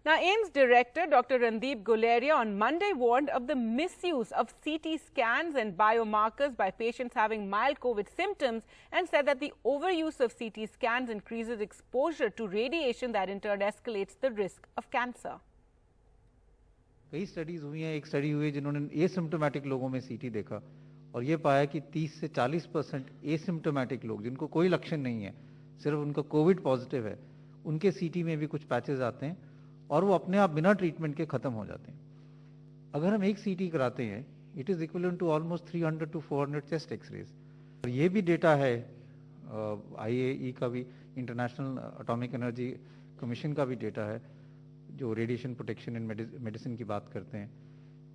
Now, AIIMS Director Dr. Randeep Guleria on Monday warned of the misuse of CT scans and biomarkers by patients having mild COVID symptoms and said that the overuse of CT scans increases exposure to radiation that in turn escalates the risk of cancer. कई studies हुई हैं, एक study हुई है जिन्होंने asymptomatic लोगों में सीटी देखा और ये पाया कि 30 से 40% एसिम्प्टोमेटिक लोग जिनको कोई लक्षण नहीं है, सिर्फ उनका कोविड पॉजिटिव है, उनके सीटी में भी कुछ पैचेस आते हैं और वो अपने आप बिना ट्रीटमेंट के खत्म हो जाते हैं। अगर हम एक सीटी कराते हैं, it is equivalent to almost 300 to 400 chest X-rays. और ये भी डेटा है IAEA का भी, इंटरनेशनल एटॉमिक एनर्जी कमीशन का भी डेटा है, जो रेडिएशन प्रोटेक्शन इन मेडिसिन की बात करते हैं,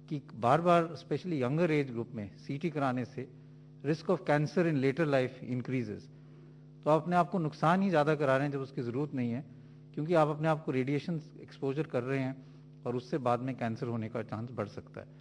कि बार बार स्पेशली यंगर एज ग्रुप में सीटी कराने से risk of cancer in later life increases. तो आप अपने आप को नुकसान ही ज़्यादा करा रहे हैं जब उसकी ज़रूरत नहीं है, क्योंकि आप अपने आप को रेडिएशन एक्सपोजर कर रहे हैं और उससे बाद में कैंसर होने का चांस बढ़ सकता है।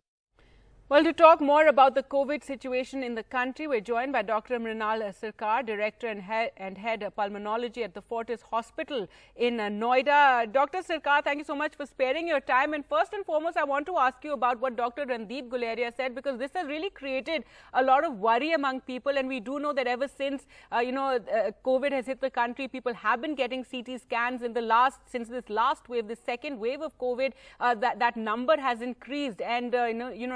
Well, to talk more about the COVID situation in the country, we're joined by Dr. Mrinal Sarkar, Director and Head of Pulmonology at the Fortis Hospital in Noida. Dr. Sarkar, thank you so much for sparing your time. And first and foremost, I want to ask you about what Dr. Randeep Guleria said, because this has really created a lot of worry among people. And we do know that ever since, COVID has hit the country, people have been getting CT scans since this last wave, the second wave of COVID, that number has increased. And,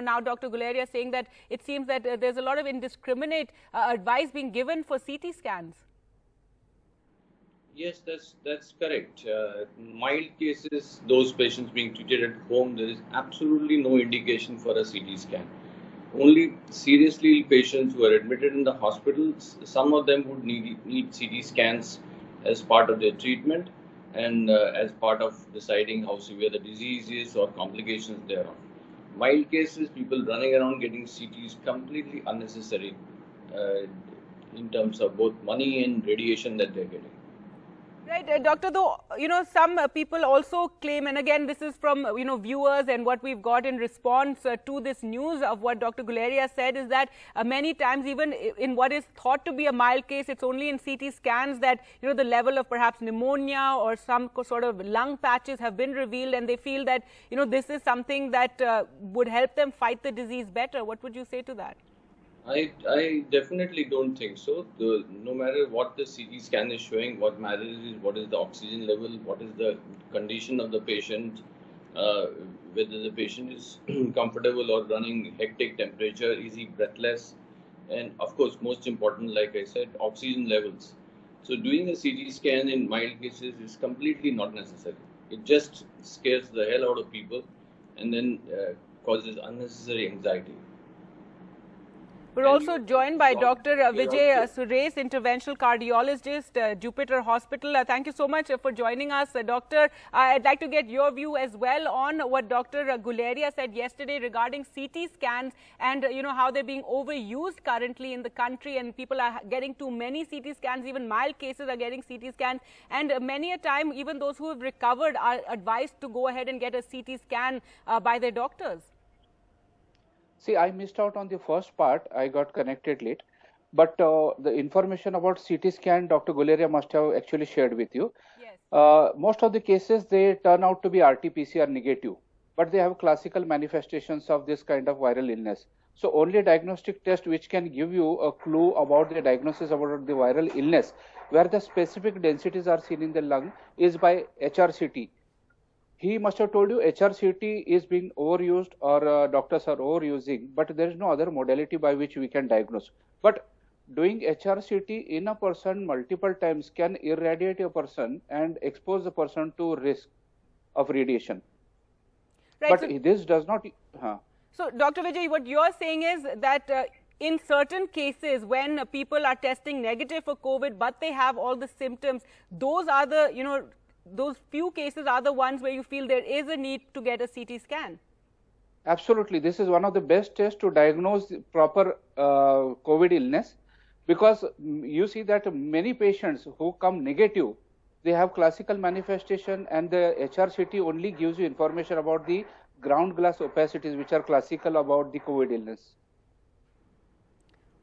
now Dr. Guleria saying that it seems that there's a lot of indiscriminate advice being given for CT scans. Yes, that's correct. Mild cases, those patients being treated at home, there is absolutely no indication for a CT scan. Only seriously ill patients who are admitted in the hospitals, some of them would need CT scans as part of their treatment and as part of deciding how severe the disease is or complications thereof. Mild cases, people running around getting CTs, completely unnecessary in terms of both money and radiation that they're getting. Right, Doctor, though, some people also claim, and again, this is from, viewers and what we've got in response to this news of what Dr. Guleria said, is that many times, even in what is thought to be a mild case, it's only in CT scans that, the level of perhaps pneumonia or some sort of lung patches have been revealed, and they feel that, this is something that would help them fight the disease better. What would you say to that? I definitely don't think so. No matter what the CT scan is showing, what matters is what is the oxygen level, what is the condition of the patient, whether the patient is comfortable or running hectic temperature, is he breathless, and of course, most important, like I said, oxygen levels. So doing a CT scan in mild cases is completely not necessary. It just scares the hell out of people and then causes unnecessary anxiety. We're also joined by Dr. Vijay Suresh, interventional cardiologist, Jupiter Hospital. Thank you so much for joining us, Doctor. I'd like to get your view as well on what Dr. Guleria said yesterday regarding CT scans and, how they're being overused currently in the country, and people are getting too many CT scans. Even mild cases are getting CT scans, and many a time, even those who have recovered are advised to go ahead and get a CT scan by their doctors. See, I missed out on the first part. I got connected late. But the information about CT scan, Dr. Guleria must have actually shared with you. Yes. Most of the cases, they turn out to be RT-PCR negative, but they have classical manifestations of this kind of viral illness. So only a diagnostic test which can give you a clue about the diagnosis about the viral illness, where the specific densities are seen in the lung, is by HRCT. He must have told you HRCT is being overused or doctors are overusing, but there is no other modality by which we can diagnose. But doing HRCT in a person multiple times can irradiate a person and expose the person to risk of radiation. Right, but so this does not... So, Dr. Vijay, what you're saying is that in certain cases when people are testing negative for COVID, but they have all the symptoms, those are the, those few cases are the ones where you feel there is a need to get a CT scan. Absolutely. This is one of the best tests to diagnose proper COVID illness, because you see that many patients who come negative, they have classical manifestation, and the HRCT only gives you information about the ground glass opacities which are classical about the COVID illness.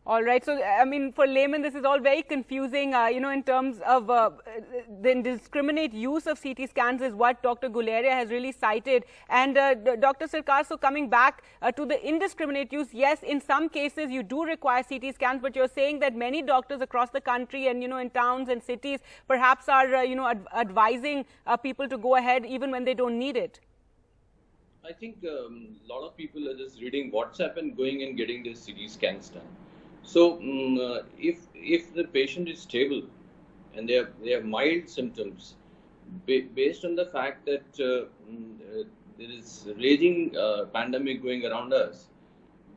All right. So, I mean, for laymen, this is all very confusing, in terms of the indiscriminate use of CT scans is what Dr. Guleria has really cited. And Dr. Sarkar, so coming back to the indiscriminate use, yes, in some cases you do require CT scans, but you're saying that many doctors across the country and, in towns and cities perhaps are, advising people to go ahead even when they don't need it. I think a lot of people are just reading WhatsApp and going and getting their CT scans done. So, if the patient is stable and they have mild symptoms, based on the fact that there is raging pandemic going around us,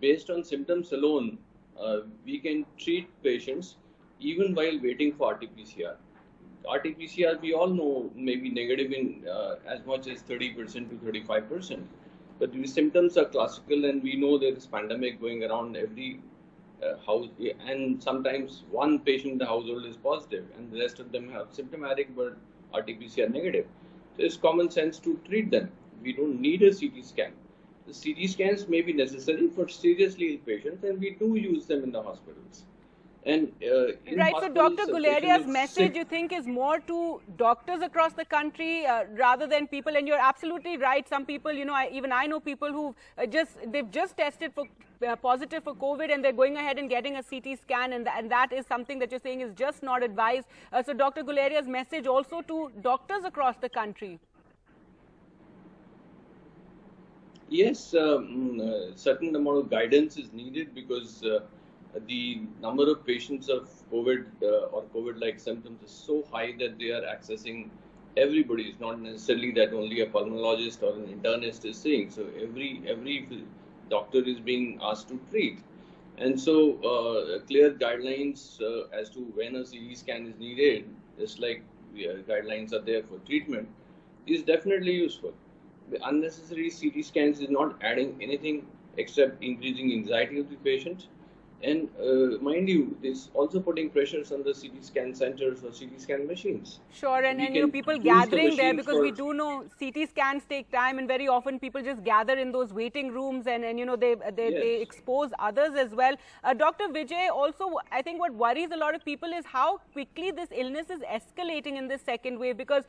based on symptoms alone, we can treat patients even while waiting for RT-PCR. RT-PCR, we all know, may be negative in as much as 30% to 35%. But these symptoms are classical, and we know there is pandemic going around every house, and sometimes one patient in the household is positive and the rest of them have symptomatic but RT-PCR negative. So it's common sense to treat them. We don't need a CT scan. The CT scans may be necessary for seriously ill patients, and we do use them in the hospitals. And right, so Dr. Guleria's message, you think, is more to doctors across the country rather than people, and you're absolutely right. Some people, even I know people who they've just tested for positive for COVID and they're going ahead and getting a CT scan, and that is something that you're saying is just not advised. So Dr. Guleria's message also to doctors across the country. Yes, certain amount of guidance is needed because the number of patients of COVID or COVID-like symptoms is so high that they are accessing everybody. It's not necessarily that only a pulmonologist or an internist is seeing. So every doctor is being asked to treat. And so clear guidelines as to when a CT scan is needed, just like guidelines are there for treatment, is definitely useful. The unnecessary CT scans is not adding anything except increasing anxiety of the patient. And mind you, it's also putting pressures on the CT scan centers or CT scan machines. Sure, and people gathering there, because we do know CT scans take time, and very often people just gather in those waiting rooms, and they expose others as well. Dr. Vijay, also, I think what worries a lot of people is how quickly this illness is escalating in this second wave, because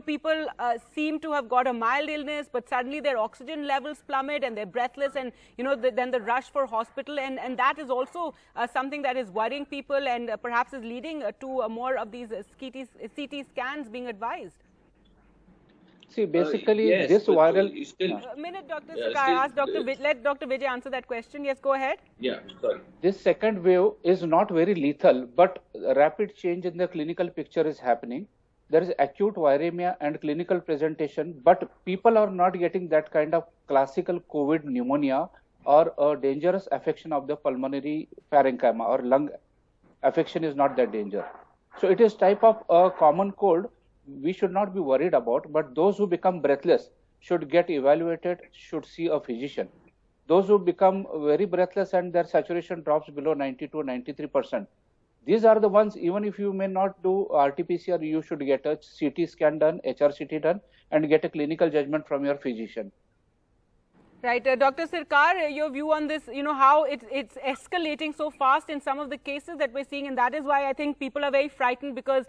people seem to have got a mild illness, but suddenly their oxygen levels plummet and they're breathless, and then the rush for hospital, and that is also something that is worrying people and perhaps is leading to more of these CT scans being advised. See, basically, yes, this viral... A minute, Dr. Sarkar, let Dr. Vijay answer that question. Yes, go ahead. Yeah, sorry. This second wave is not very lethal, but rapid change in the clinical picture is happening. There is acute viremia and clinical presentation, but people are not getting that kind of classical COVID pneumonia or a dangerous affection of the pulmonary parenchyma or lung affection is not that danger. So it is type of a common cold we should not be worried about, but those who become breathless should get evaluated, should see a physician. Those who become very breathless and their saturation drops below 90 to 93%. These are the ones, even if you may not do RT-PCR, you should get a CT scan done, HRCT done, and get a clinical judgment from your physician. Right. Dr. Sarkar, your view on this, how it's escalating so fast in some of the cases that we're seeing, and that is why I think people are very frightened, because,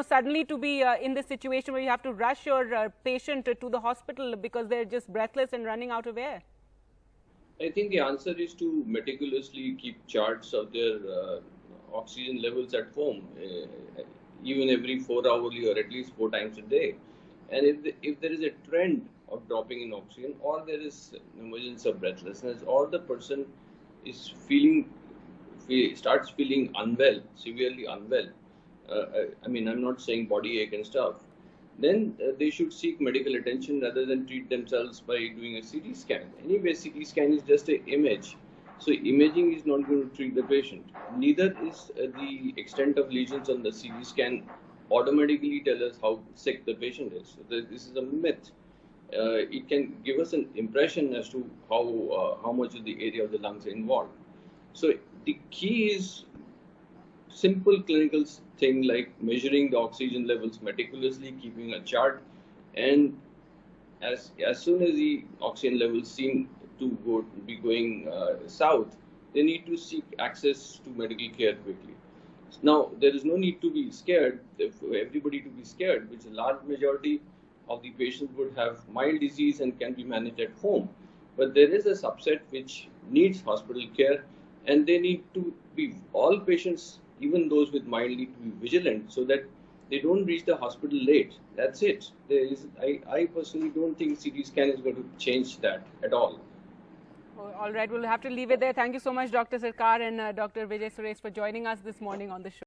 suddenly to be in this situation where you have to rush your patient to the hospital because they're just breathless and running out of air. I think the answer is to meticulously keep charts of their oxygen levels at home, even every 4 hourly or at least 4 times a day. And if there is a trend of dropping in oxygen, or there is emergence of breathlessness, or the person is starts feeling unwell, severely unwell, I'm not saying body ache and stuff, then they should seek medical attention rather than treat themselves by doing a CT scan. Anyway, CT scan is just an image. So imaging is not going to treat the patient. Neither is the extent of lesions on the CT scan automatically tell us how sick the patient is. So this is a myth. It can give us an impression as to how much of the area of the lungs are involved. So the key is simple clinical thing like measuring the oxygen levels meticulously, keeping a chart, and as soon as the oxygen levels seem to be going south, they need to seek access to medical care quickly. Now, there is no need to be scared, for everybody to be scared, which a large majority of the patients would have mild disease and can be managed at home. But there is a subset which needs hospital care, and they need to be, all patients, even those with mild, need to be vigilant so that they don't reach the hospital late. That's it. I personally don't think CT scan is going to change that at all. All right, we'll have to leave it there. Thank you so much, Dr. Sarkar and Dr. Vijay Suresh, for joining us this morning on the show.